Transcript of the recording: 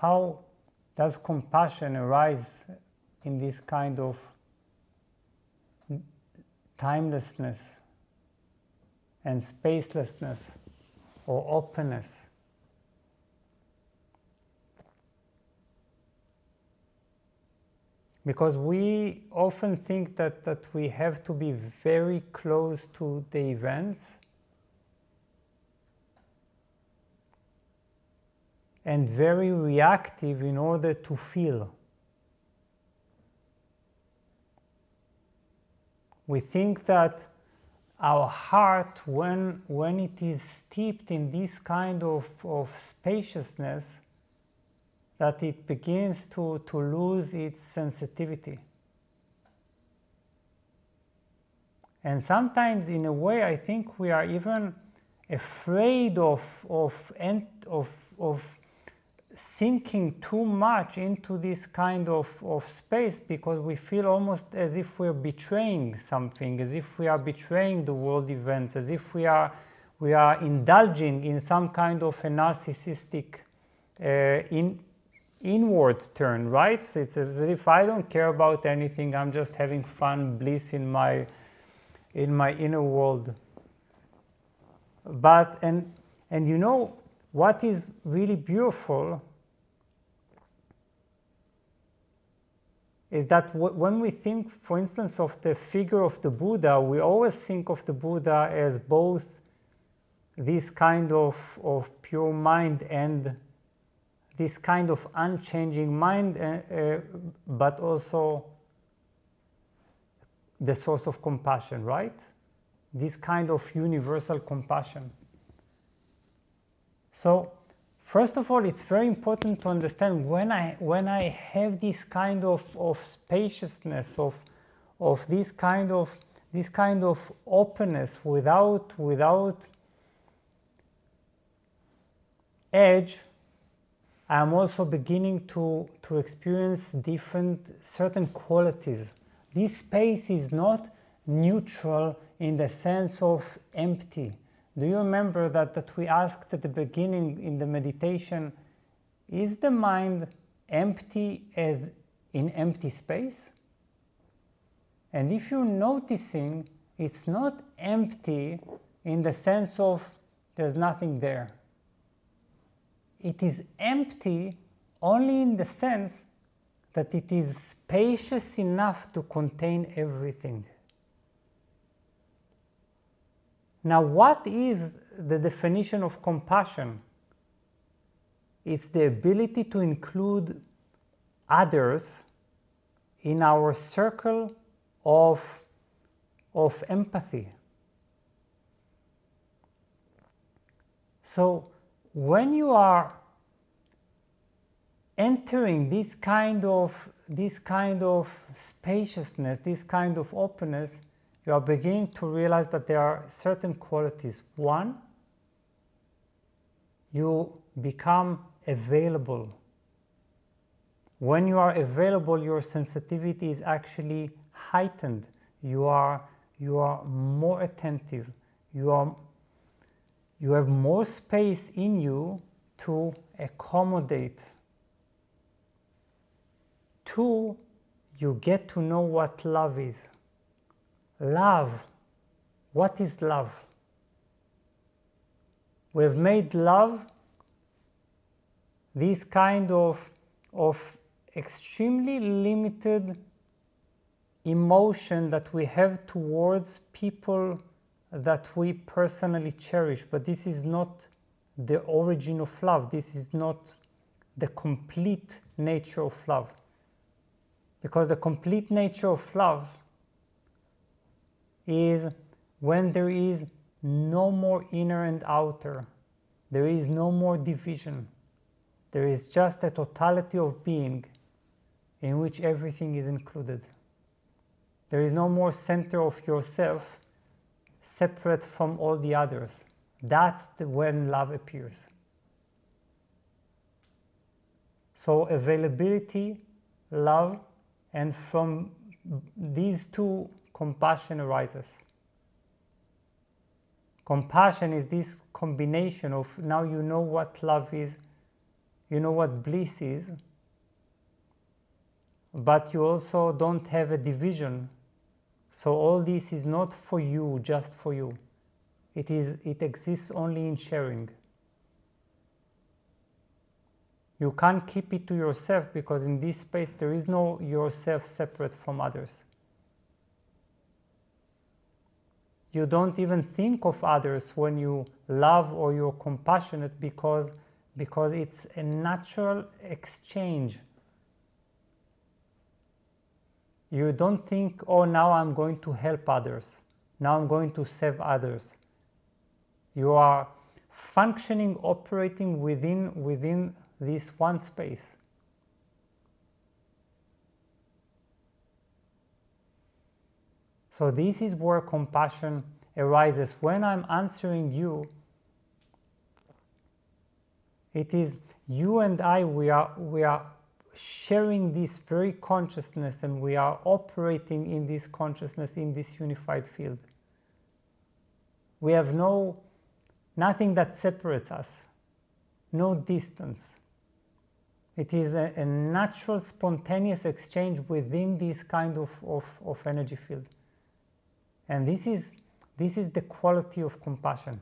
how does compassion arise in this kind of timelessness and spacelessness or openness? Because we often think that we have to be very close to the events and very reactive in order to feel. We think that our heart, when it is steeped in this kind of spaciousness, that it begins to lose its sensitivity. And sometimes, in a way, I think we are even afraid of sinking too much into this kind of space, because we feel almost as if we're betraying something, as if we are betraying the world events, as if we are indulging in some kind of a narcissistic inward turn, right? So it's as if I don't care about anything, I'm just having fun, bliss in my inner world. But and you know what is really beautiful is that when we think, for instance, of the figure of the Buddha, we always think of the Buddha as both this kind of pure mind and this kind of unchanging mind, but also the source of compassion, right? This kind of universal compassion. So, first of all, it's very important to understand when I have this kind of spaciousness, of this kind of openness without edge, I'm also beginning to experience certain qualities. This space is not neutral in the sense of empty. Do you remember that we asked at the beginning in the meditation, is the mind empty as in empty space? And if you're noticing, it's not empty in the sense of there's nothing there. It is empty only in the sense that it is spacious enough to contain everything. Now, what is the definition of compassion? It's the ability to include others in our circle of empathy. So, when you are entering this kind of spaciousness, this kind of openness, you are beginning to realize that there are certain qualities. One, you become available. When you are available, your sensitivity is actually heightened. You are more attentive. You have more space in you to accommodate. Two, you get to know what love is. Love. What is love? We have made love this kind of extremely limited emotion that we have towards people that we personally cherish. But this is not the origin of love. This is not the complete nature of love. Because the complete nature of love is when there is no more inner and outer. There is no more division. There is just a totality of being in which everything is included. There is no more center of yourself separate from all the others. That's when love appears. So availability, love, and from these two, compassion arises. Compassion is this combination of now you know what love is, you know what bliss is, but you also don't have a division. So all this is not for you, just for you. It exists only in sharing. You can't keep it to yourself, because in this space there is no yourself separate from others. You don't even think of others when you love or you're compassionate, because it's a natural exchange. You don't think, oh, now I'm going to help others. Now I'm going to save others. You are functioning, operating within this one space. So this is where compassion arises. When I'm answering you, it is you and I, we are sharing this very consciousness, and we are operating in this consciousness, in this unified field. We have nothing that separates us, no distance. It is a natural, spontaneous exchange within this kind of energy field. And this is the quality of compassion.